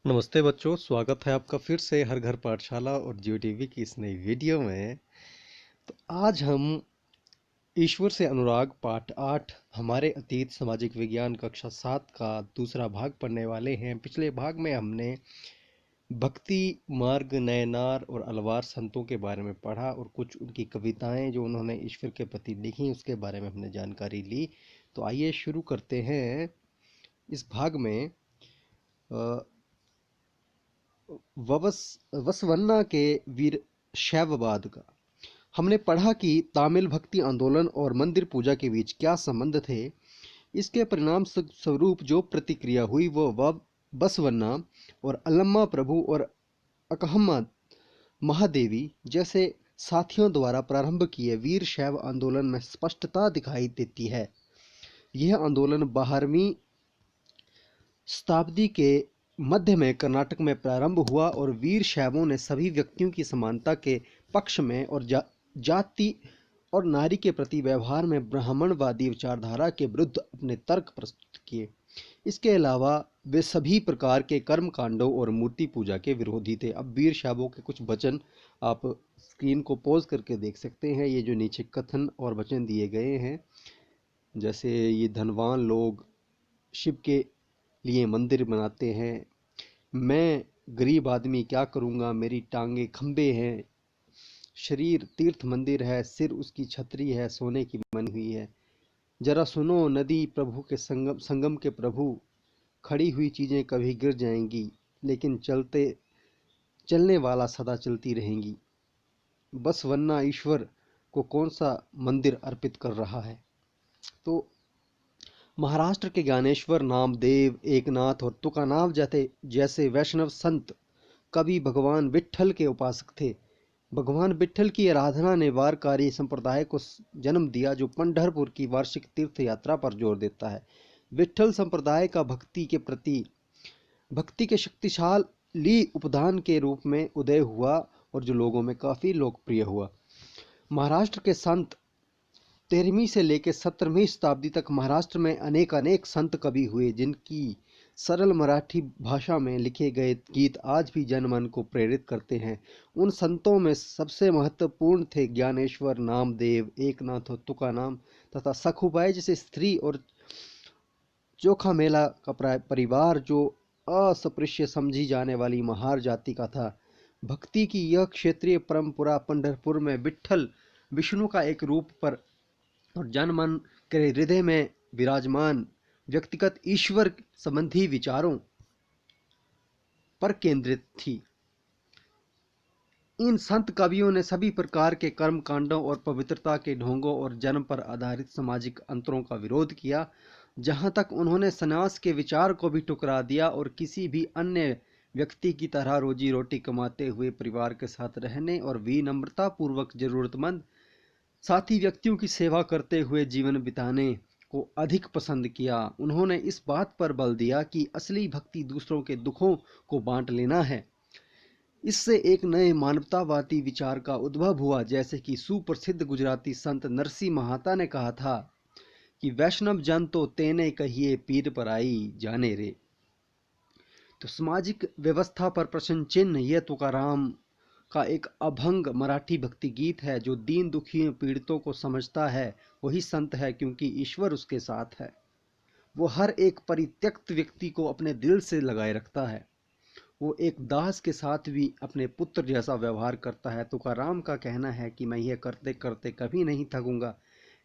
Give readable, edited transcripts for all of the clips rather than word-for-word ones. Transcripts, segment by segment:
नमस्ते बच्चों, स्वागत है आपका फिर से हर घर पाठशाला और जियो टीवी की इस नई वीडियो में। तो आज हम ईश्वर से अनुराग पाठ 8 हमारे अतीत सामाजिक विज्ञान कक्षा 7 का दूसरा भाग पढ़ने वाले हैं। पिछले भाग में हमने भक्ति मार्ग नयनार और अलवार संतों के बारे में पढ़ा और कुछ उनकी कविताएं जो उन्होंने ईश्वर के प्रति लिखी उसके बारे में हमने जानकारी ली। तो आइए शुरू करते हैं इस भाग में। अ, वसवन्ना के वीर शैववाद का हमने पढ़ा कि तामिल भक्ति आंदोलन और मंदिर पूजा के बीच क्या संबंध थे। इसके परिणाम स्वरूप जो प्रतिक्रिया हुई वो बसवन्ना और अल्लम्मा प्रभु और अकहम्मा महादेवी जैसे साथियों द्वारा प्रारंभ किए वीर शैव आंदोलन में स्पष्टता दिखाई देती है। यह आंदोलन 12वीं शताब्दी के मध्य में कर्नाटक में प्रारंभ हुआ और वीर शैवों ने सभी व्यक्तियों की समानता के पक्ष में और जाति और नारी के प्रति व्यवहार में ब्राह्मणवादी विचारधारा के विरुद्ध अपने तर्क प्रस्तुत किए। इसके अलावा वे सभी प्रकार के कर्म कांडों और मूर्ति पूजा के विरोधी थे। अब वीर शैवों के कुछ वचन आप स्क्रीन को पॉज करके देख सकते हैं। ये जो नीचे कथन और वचन दिए गए हैं, जैसे ये धनवान लोग शिव के लिए मंदिर बनाते हैं, मैं गरीब आदमी क्या करूँगा, मेरी टांगे खंबे हैं, शरीर तीर्थ मंदिर है, सिर उसकी छतरी है, सोने की बनी हुई है, जरा सुनो नदी प्रभु के संगम के प्रभु, खड़ी हुई चीज़ें कभी गिर जाएंगी लेकिन चलने वाला सदा चलती रहेंगी। बस वन्ना ईश्वर को कौन सा मंदिर अर्पित कर रहा है। तो महाराष्ट्र के ज्ञानेश्वर, नामदेव, एकनाथ और तुकानाव जैसे वैष्णव संत कवि भगवान विट्ठल के उपासक थे। भगवान विट्ठल की आराधना ने वारकारी संप्रदाय को जन्म दिया जो पंढरपुर की वार्षिक तीर्थ यात्रा पर जोर देता है। विट्ठल संप्रदाय का भक्ति के शक्तिशाली उपदान के रूप में उदय हुआ और जो लोगों में काफ़ी लोकप्रिय हुआ। महाराष्ट्र के संत 13वीं से लेकर 17वीं शताब्दी तक महाराष्ट्र में अनेक संत कवि हुए जिनकी सरल मराठी भाषा में लिखे गए गीत आज भी जनमन को प्रेरित करते हैं। उन संतों में सबसे महत्वपूर्ण थे ज्ञानेश्वर, नामदेव, एकनाथ और तुकाराम तथा सखुबाई जैसे स्त्री और चोखा मेला का परिवार जो अस्पृश्य समझी जाने वाली महार जाति का था। भक्ति की यह क्षेत्रीय परंपरा पंढरपुर में विट्ठल विष्णु का एक रूप पर और जनमन के हृदय में विराजमान व्यक्तिगत ईश्वर संबंधी विचारों पर केंद्रित थी। इन संत कवियों ने सभी प्रकार के कर्म कांडों और पवित्रता के ढोंगों और जन्म पर आधारित सामाजिक अंतरों का विरोध किया। जहां तक उन्होंने संन्यास के विचार को भी ठुकरा दिया और किसी भी अन्य व्यक्ति की तरह रोजी रोटी कमाते हुए परिवार के साथ रहने और विनम्रता पूर्वक जरूरतमंद साथी व्यक्तियों की सेवा करते हुए जीवन बिताने को अधिक पसंद किया। उन्होंने इस बात पर बल दिया कि असली भक्ति दूसरों के दुखों को बांट लेना है। इससे एक नए मानवतावादी विचार का उद्भव हुआ, जैसे कि सुप्रसिद्ध गुजराती संत नरसिंह महाता ने कहा था कि वैष्णव जन तो तेने कहिए पीर पर आई जाने रे। तो सामाजिक व्यवस्था पर प्रश्न चिन्ह यह तुकाराम का एक अभंग मराठी भक्ति गीत है। जो दीन दुखियों पीड़ितों को समझता है वही संत है, क्योंकि ईश्वर उसके साथ है। वो हर एक परित्यक्त व्यक्ति को अपने दिल से लगाए रखता है। वो एक दास के साथ भी अपने पुत्र जैसा व्यवहार करता है। तुकाराम का कहना है कि मैं यह करते करते कभी नहीं थकूंगा।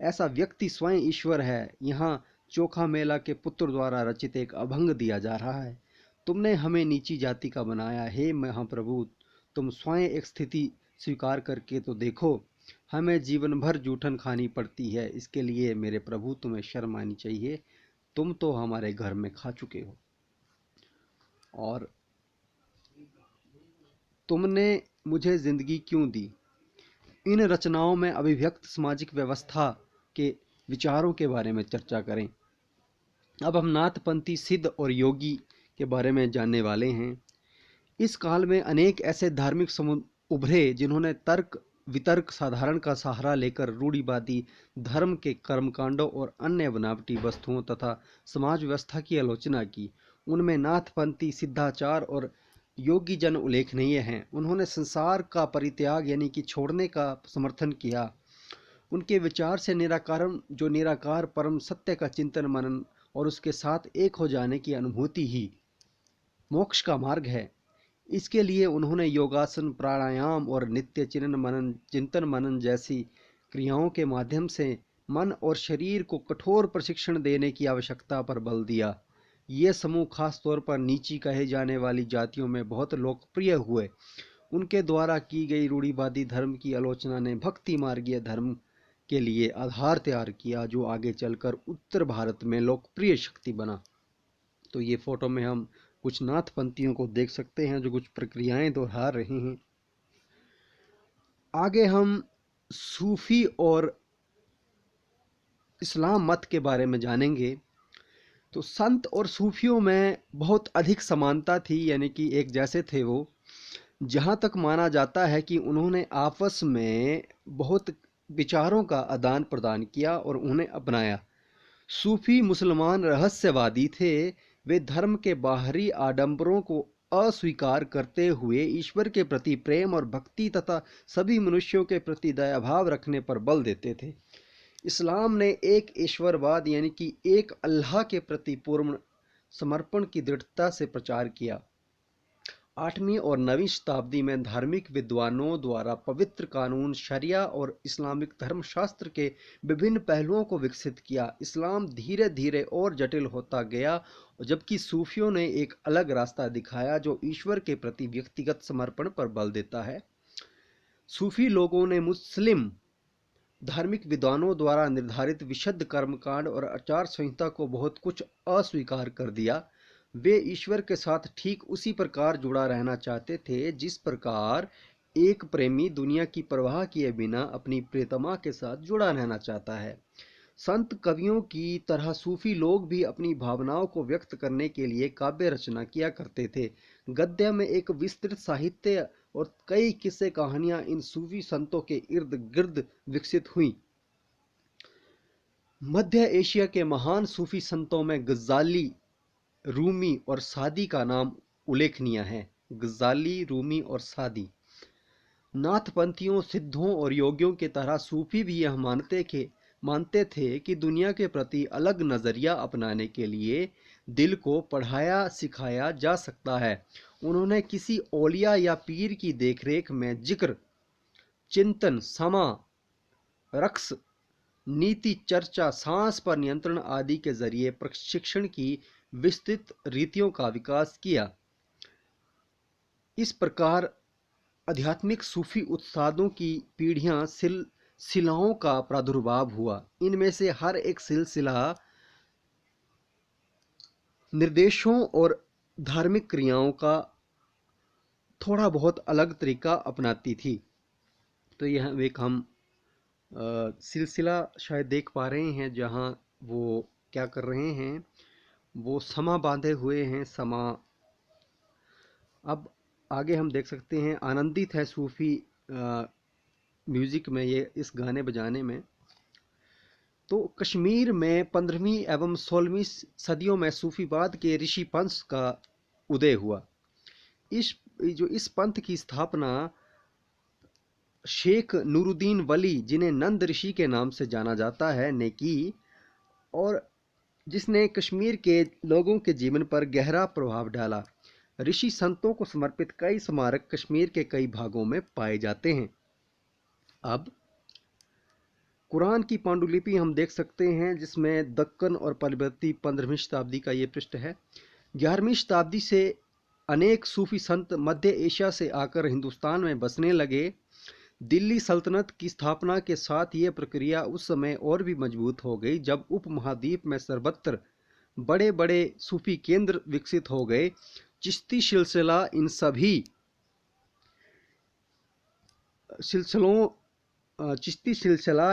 ऐसा व्यक्ति स्वयं ईश्वर है। यहाँ चोखा मेला के पुत्र द्वारा रचित एक अभंग दिया जा रहा है। तुमने हमें नीची जाति का बनाया, हे महाप्रभु, तुम स्वयं एक स्थिति स्वीकार करके तो देखो। हमें जीवन भर जूठन खानी पड़ती है, इसके लिए मेरे प्रभु तुम्हें शर्म आनी चाहिए। तुम तो हमारे घर में खा चुके हो और तुमने मुझे जिंदगी क्यों दी। इन रचनाओं में अभिव्यक्त सामाजिक व्यवस्था के विचारों के बारे में चर्चा करें। अब हम नाथपंथी सिद्ध और योगी के बारे में जानने वाले हैं। इस काल में अनेक ऐसे धार्मिक समूह उभरे जिन्होंने तर्क वितर्क साधारण का सहारा लेकर रूढ़िवादी धर्म के कर्मकांडों और अन्य बनावटी वस्तुओं तथा समाज व्यवस्था की आलोचना की। उनमें नाथपंथी, सिद्धाचार और योगी जन उल्लेखनीय हैं। उन्होंने संसार का परित्याग यानी कि छोड़ने का समर्थन किया। उनके विचार से निराकार परम सत्य का चिंतन मनन और उसके साथ एक हो जाने की अनुभूति ही मोक्ष का मार्ग है। इसके लिए उन्होंने योगासन, प्राणायाम और नित्य चिंतन मनन जैसी क्रियाओं के माध्यम से मन और शरीर को कठोर प्रशिक्षण देने की आवश्यकता पर बल दिया। ये समूह खास तौर पर नीची कहे जाने वाली जातियों में बहुत लोकप्रिय हुए। उनके द्वारा की गई रूढ़िवादी धर्म की आलोचना ने भक्ति मार्गीय धर्म के लिए आधार तैयार किया, जो आगे चलकर उत्तर भारत में लोकप्रिय शक्ति बना। तो ये फोटो में हम कुछ नाथपंथियों को देख सकते हैं जो कुछ प्रक्रियाएं दोहरा रहे हैं। आगे हम सूफी और इस्लाम मत के बारे में जानेंगे। तो संत और सूफियों में बहुत अधिक समानता थी, यानी कि एक जैसे थे वो। जहाँ तक माना जाता है कि उन्होंने आपस में बहुत विचारों का आदान प्रदान किया और उन्हें अपनाया। सूफी मुसलमान रहस्यवादी थे। वे धर्म के बाहरी आडंबरों को अस्वीकार करते हुए ईश्वर के प्रति प्रेम और भक्ति तथा सभी मनुष्यों के प्रति दयाभाव रखने पर बल देते थे। इस्लाम ने एक ईश्वरवाद यानी कि एक अल्लाह के प्रति पूर्ण समर्पण की दृढ़ता से प्रचार किया। 8वीं और 9वीं शताब्दी में धार्मिक विद्वानों द्वारा पवित्र कानून, शरिया और इस्लामिक धर्मशास्त्र के विभिन्न पहलुओं को विकसित किया। इस्लाम धीरे धीरे और जटिल होता गया, जबकि सूफियों ने एक अलग रास्ता दिखाया जो ईश्वर के प्रति व्यक्तिगत समर्पण पर बल देता है। सूफी लोगों ने मुस्लिम धार्मिक विद्वानों द्वारा निर्धारित विशुद्ध कर्मकांड और आचार संहिता को बहुत कुछ अस्वीकार कर दिया। वे ईश्वर के साथ ठीक उसी प्रकार जुड़ा रहना चाहते थे जिस प्रकार एक प्रेमी दुनिया की परवाह किए बिना अपनी प्रियतमा के साथ जुड़ा रहना चाहता है। संत कवियों की तरह सूफी लोग भी अपनी भावनाओं को व्यक्त करने के लिए काव्य रचना किया करते थे। गद्य में एक विस्तृत साहित्य और कई किस्से कहानियां इन सूफी संतों के इर्द गिर्द विकसित हुई। मध्य एशिया के महान सूफी संतों में गज़ाली, रूमी और सादी का नाम उल्लेखनीय है। गज़ाली, रूमी और सादी। नाथपंथियों, सिद्धों और योगियों की तरह सूफी भी यह मानते थे कि दुनिया के प्रति अलग नजरिया अपनाने के लिए दिल को पढ़ाया सिखाया जा सकता है। उन्होंने किसी औलिया या पीर की देखरेख में जिक्र, चिंतन, समा, रक्स, नीति चर्चा, सांस पर नियंत्रण आदि के जरिए प्रशिक्षण की विस्तृत रीतियों का विकास किया। इस प्रकार आध्यात्मिक सूफी उत्सादों की पीढ़ियां सिलसिलाओं का प्रादुर्भाव हुआ। इनमें से हर एक सिलसिला निर्देशों और धार्मिक क्रियाओं का थोड़ा बहुत अलग तरीका अपनाती थी। तो यह एक हम सिलसिला शायद देख पा रहे हैं जहां वो क्या कर रहे हैं, वो समा बांधे हुए हैं। समा अब आगे हम देख सकते हैं। आनंदित है सूफी म्यूजिक में, ये इस गाने बजाने में। तो कश्मीर में 15वीं एवं 16वीं सदियों में सूफीवाद के ऋषि पंथ का उदय हुआ। इस पंथ की स्थापना शेख नूरुद्दीन वली, जिन्हें नंद ऋषि के नाम से जाना जाता है, ने की, और जिसने कश्मीर के लोगों के जीवन पर गहरा प्रभाव डाला। ऋषि संतों को समर्पित कई स्मारक कश्मीर के कई भागों में पाए जाते हैं। अब कुरान की पांडुलिपि हम देख सकते हैं, जिसमें दक्कन और परवर्ती 15वीं शताब्दी का ये पृष्ठ है। 11वीं शताब्दी से अनेक सूफी संत मध्य एशिया से आकर हिंदुस्तान में बसने लगे। दिल्ली सल्तनत की स्थापना के साथ ये प्रक्रिया उस समय और भी मजबूत हो गई, जब उपमहाद्वीप में सर्वत्र बड़े बड़े सूफी केंद्र विकसित हो गए। चिश्ती सिलसिला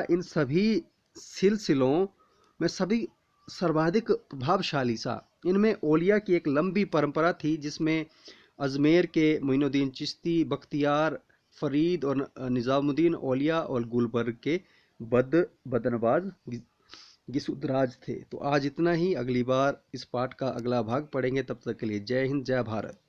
इन सभी सिलसिलों में सर्वाधिक प्रभावशाली था। इनमें औलिया की एक लंबी परंपरा थी, जिसमें अजमेर के मोइनुद्दीन चिश्ती, बख्तियार, फरीद और निजामुद्दीन औलिया और गुलबर्ग के बदनवाज गिसुदराज थे। तो आज इतना ही, अगली बार इस पाठ का अगला भाग पढ़ेंगे। तब तक के लिए जय हिंद, जय भारत।